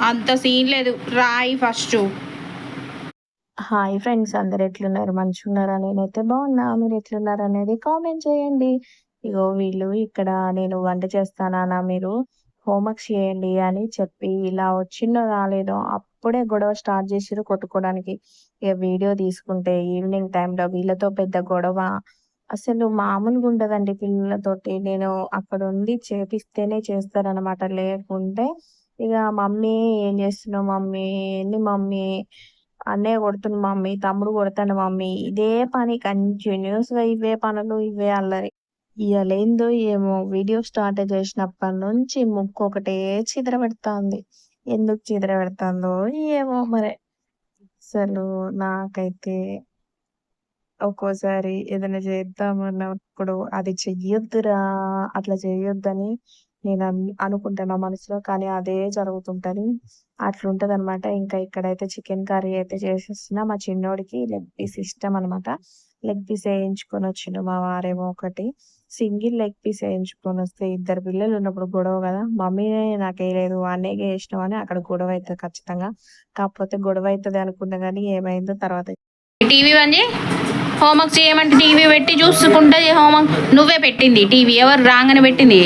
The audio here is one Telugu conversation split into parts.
అంత సీన్ లేదు, రాయి ఫస్ట్. హాయ్ ఫ్రెండ్స్, అందరు ఎట్లున్నారు? మంచిగున్నారా? నేనైతే బాగున్నా. మీరు ఎట్లున్నారు అనేది కామెంట్ చేయండి. ఇగో వీళ్ళు ఇక్కడ నేను వంట చేస్తానా, మీరు హోంవర్క్ చేయండి అని చెప్పి ఇలా వచ్చిందో రాలేదో అప్పుడే గొడవ స్టార్ట్ చేసిర్రు కొట్టుకోవడానికి. ఇక వీడియో తీసుకుంటే ఈవినింగ్ టైంలో వీళ్ళతో పెద్ద గొడవ అసలు మామూలుగా ఉండదండి పిల్లలతోటి. నేను అక్కడ ఉండి చేపిస్తేనే చేస్తారనమాట, లేకుంటే ఇక మమ్మీ ఏం చేస్తున్నావు మమ్మీ, ఏంది మమ్మీ, అన్నయ్య కొడుతుంది మమ్మీ, తమ్ముడు కొడతాను మమ్మీ, ఇదే పని కంటిన్యూస్ గా, ఇవే పనులు ఇవే అల్లరి. ఇయ్యాలేందో ఏమో వీడియో స్టార్ట్ చేసినప్పటి నుంచి ముక్కు ఒకటే చిదర పెడతాంది. ఎందుకు చిదర పెడతాందో ఏమో మరి. అసలు నాకైతే ఒక్కోసారి ఏదైనా చేద్దామన్నప్పుడు అది చెయ్యొద్దురా, అట్లా చెయ్యొద్దని నేను అనుకుంటాను మనసులో, కానీ అదే జరుగుతుంటది. అట్లుంటది అనమాట. ఇంకా ఇక్కడైతే చికెన్ కర్రీ అయితే చేసేస్తున్నా. మా చిన్నోడికి లెగ్ పీస్ ఇష్టం అనమాట. లెగ్ పీస్ వేయించుకొని వచ్చిండు మా వారేమో. ఒకటి సింగిల్ లెగ్ పీస్ వేయించుకొని వస్తే ఇద్దరు పిల్లలు ఉన్నప్పుడు గొడవ కదా, మమ్మీ నాకేయలేదు అన్నయ్యకే వేసినావు అని అక్కడ గొడవ అవుతుంది ఖచ్చితంగా. కాకపోతే గొడవ అవుతుంది అనుకున్నా కానీ ఏమైందో తర్వాత. టీవీ బంద్ హోంవర్క్ చేయమంటే టీవీ పెట్టి చూసుకుంటే హోంవర్క్ నువ్వే పెట్టింది టీవీ, ఎవరు రాగానే పెట్టింది?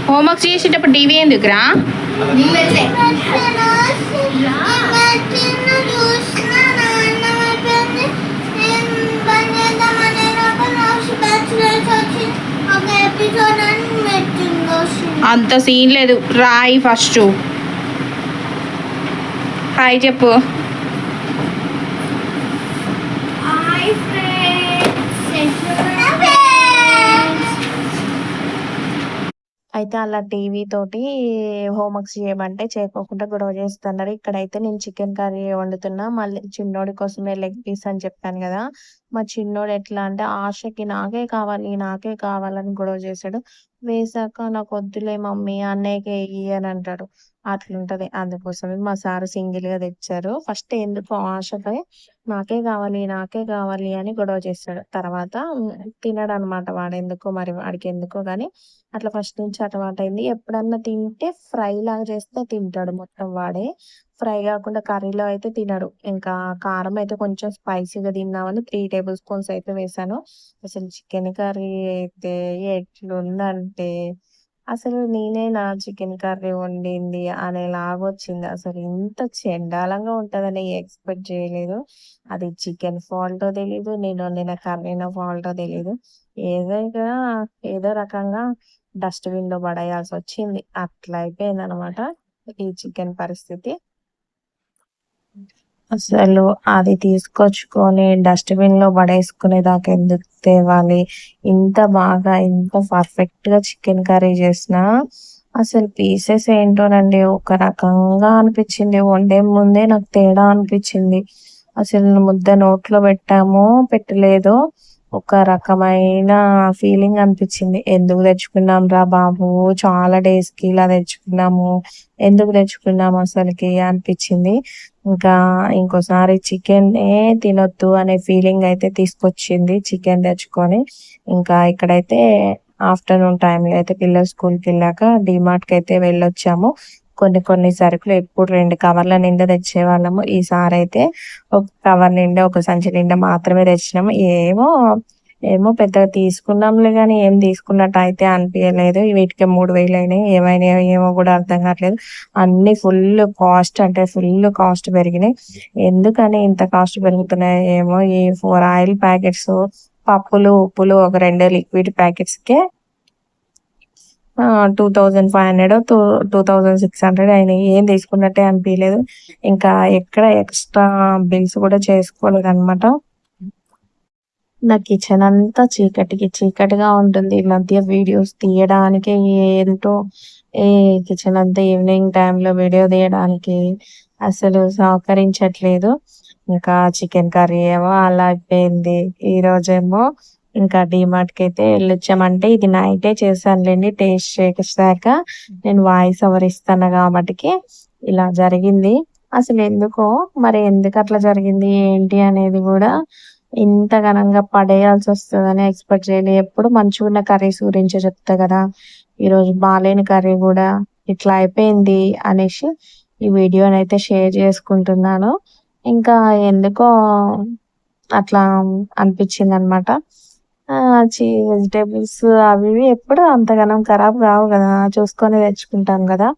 హోంవర్క్ చేసేటప్పుడు టీవీ ఎందుకురా? అంత సీన్ లేదు, రాయి ఫస్ట్. హాయ్ చెప్పు. అయితే అలా టీవీ తోటి హోంవర్క్స్ చేయమంటే చేయకోకుండా గొడవ చేస్తున్నారు. ఇక్కడైతే నేను చికెన్ కర్రీ వండుతున్నా. మళ్ళీ చిన్నోడి కోసమే లెగ్ పీస్ అని చెప్పాను కదా. మా చిన్నోడు ఎట్లా అంటే ఆశకి నాకే కావాలి నాకే కావాలని గొడవ చేశాడు. వేసాక నాకు వద్దులే మమ్మీ అన్నయ్యకి వెయ్యి అని అంటాడు. అట్లుంటది. అందుకోసమే మా సారు సింగిల్ గా తెచ్చారు. ఫస్ట్ ఎందుకు ఆశపై నాకే కావాలి అని గొడవ చేస్తాడు. తర్వాత తినడు అనమాట వాడు. ఎందుకో మరి వాడికి ఎందుకో గాని అట్లా ఫస్ట్ నుంచి అలవాటు అయింది. ఎప్పుడన్నా తింటే ఫ్రై లాగా చేస్తే తింటాడు మొత్తం వాడే. ఫ్రై కాకుండా కర్రీలో అయితే తినడు. ఇంకా కారం అయితే కొంచెం స్పైసీగా తిన్నామని 3 టేబుల్ స్పూన్స్ అయితే వేసాను. అసలు చికెన్ కర్రీ అయితే ఎట్లుందంటే అసలు నేనే నా చికెన్ కర్రీ వండింది అనేలాగొచ్చింది. అసలు ఇంత చెండాలంగా ఉంటదని ఎక్స్పెక్ట్ చేయలేదు. అది చికెన్ ఫాల్టో తెలీదు, నేను వండిన కర్రీనో ఫాల్టో తెలీదు. ఏదో ఇక ఏదో రకంగా డస్ట్‌బిన్‌లో పడేయాల్సొచ్చింది. అట్లా అయిపోయిందనమాట ఈ చికెన్ పరిస్థితి. అసలు అది తీసుకొచ్చుకొని డస్ట్‌బిన్‌లో పడేసుకునేదాకా ఎందుకు తేవాలి? ఇంత బాగా, ఇంత పర్ఫెక్ట్‌గా చికెన్ కర్రీ చేసినా అసలు పీసెస్ ఏంటోనండి ఒక రకంగా అనిపిచ్చింది. వండే ముందే నాకు తేడా అనిపిచ్చింది. అసలు ముద్ద నోట్లో పెట్టామో, పెట్టలేదో ఒక రకమైన ఫీలింగ్ అనిపిచ్చింది. ఎందుకు తెచ్చుకున్నాంరా బాబు! చాలా డేస్‌కి ఇలా తెచ్చుకున్నాము. ఎందుకు తెచ్చుకున్నాము అసలకి అనిపిచ్చింది. ఇంకా ఇంకోసారి చికెనే తినొద్దు అనే ఫీలింగ్ అయితే తీసుకొచ్చింది చికెన్ తెచ్చుకొని. ఇంకా ఇక్కడైతే ఆఫ్టర్‌నూన్ టైంలో అయితే పిల్లలు స్కూల్‌కెళ్ళాక డీమార్ట్‌కి అయితే వెళ్ళొచ్చాము. కొన్ని కొన్ని సరుకులు ఎప్పుడు 2 కవర్ల నిండా తెచ్చేవాళ్ళము. ఈసారైతే ఒక కవర్ నిండా, ఒక సంచి నిండా మాత్రమే తెచ్చినాము. ఏమో పెద్దగా తీసుకున్నాంలే గానీ ఏం తీసుకున్నట్టు అయితే అనిపియలేదు. వీటికే 3000 అయినాయి. ఏమైనాయో ఏమో కూడా అర్థం కావట్లేదు. అన్నీ ఫుల్ కాస్ట్ పెరిగినాయి. ఎందుకని ఇంత కాస్ట్ పెరుగుతున్నాయో ఏమో. ఈ 4 ఆయిల్ ప్యాకెట్స్, పప్పులు, ఉప్పులు ఒక 2 లిక్విడ్ ప్యాకెట్స్‌కే 2500 2600 అయినాయి. ఏం తీసుకున్నట్టే అనిపియలేదు. ఇంకా ఎక్కడ ఎక్స్ట్రా బిల్స్ కూడా చేసుకోలేదనమాట. నా కిచెన్ అంతా చీకటిగా ఉంటుంది. ఈ మధ్య వీడియోస్ తీయడానికి ఏంటో ఈ కిచెన్ అంతా ఈవినింగ్ టైంలో వీడియో తీయడానికి అసలు సహకరించట్లేదు. ఇంకా చికెన్ కర్రీ ఏమో అలా అయిపోయింది. ఈరోజేమో ఇంకా డీమార్ట్‌కి అయితే వెళ్ళొచ్చామంటే ఇది నైటే చేశానులేండి. టేస్ట్ చేసాక నేను వాయిస్ ఓవర్ ఇస్తాను కాబట్టికి ఇలా జరిగింది. అసలు ఎందుకో మరి ఎందుకు అట్లా జరిగింది ఏంటి అనేది కూడా ఇంత ఘనంగా పడేయాల్సి వస్తుందని ఎక్స్పెక్ట్ చేయలే. ఎప్పుడు మంచిగా ఉన్న కర్రీస్ గురించే చెప్తా కదా, ఈరోజు బాలేని కర్రీ కూడా ఇట్లా అయిపోయింది అనేసి ఈ వీడియోనైతే షేర్ చేసుకుంటున్నాను. ఇంకా ఎందుకో అట్లా అనిపించింది అనమాట. వెజిటేబుల్స్ అవి ఇవి ఎప్పుడు అంతగానం ఖరాబ్ కావు కదా, చూసుకొని తెచ్చుకుంటాం కదా.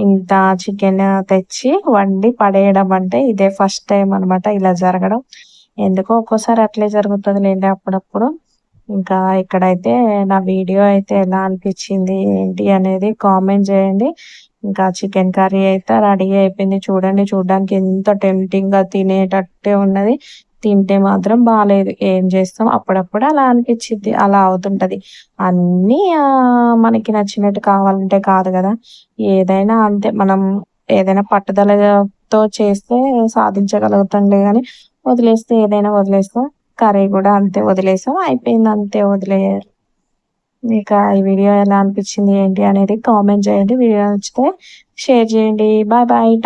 ఇంత చికెన్ తెచ్చి వండి పడేయడం అంటే ఇదే ఫస్ట్ టైం అనమాట ఇలా జరగడం. ఎందుకో ఒక్కోసారి అట్లే జరుగుతుంది లేండి అప్పుడప్పుడు. ఇంకా ఇక్కడైతే నా వీడియో అయితే ఎలా అనిపించింది ఏంటి అనేది కామెంట్ చేయండి. ఇంకా చికెన్ కర్రీ అయితే రెడీ అయిపోయింది. చూడండి, చూడడానికి ఎంత టెంప్టింగ్గా తినేటట్టే ఉన్నది. తింటే మాత్రం బాలేదు. ఏం చేస్తాం, అప్పుడప్పుడు అలా అనిపించిద్ది, అలా అవుతుంటది. అన్నీ మనకి నచ్చినట్టు కావాలంటే కాదు కదా. ఏదైనా అంతే, మనం ఏదైనా పట్టుదలతో చేస్తే సాధించగలుగుతాంలే కానీ వదిలేస్తే ఏదైనా వదిలేస్తాం. కర్రీ కూడా అంతే వదిలేసాం, అయిపోయింది అంతే వదిలేయాలి. ఇక ఈ వీడియో ఎలా అనిపించింది ఏంటి అనేది కామెంట్ చేయండి. వీడియో నచ్చితే షేర్ చేయండి. Bye bye.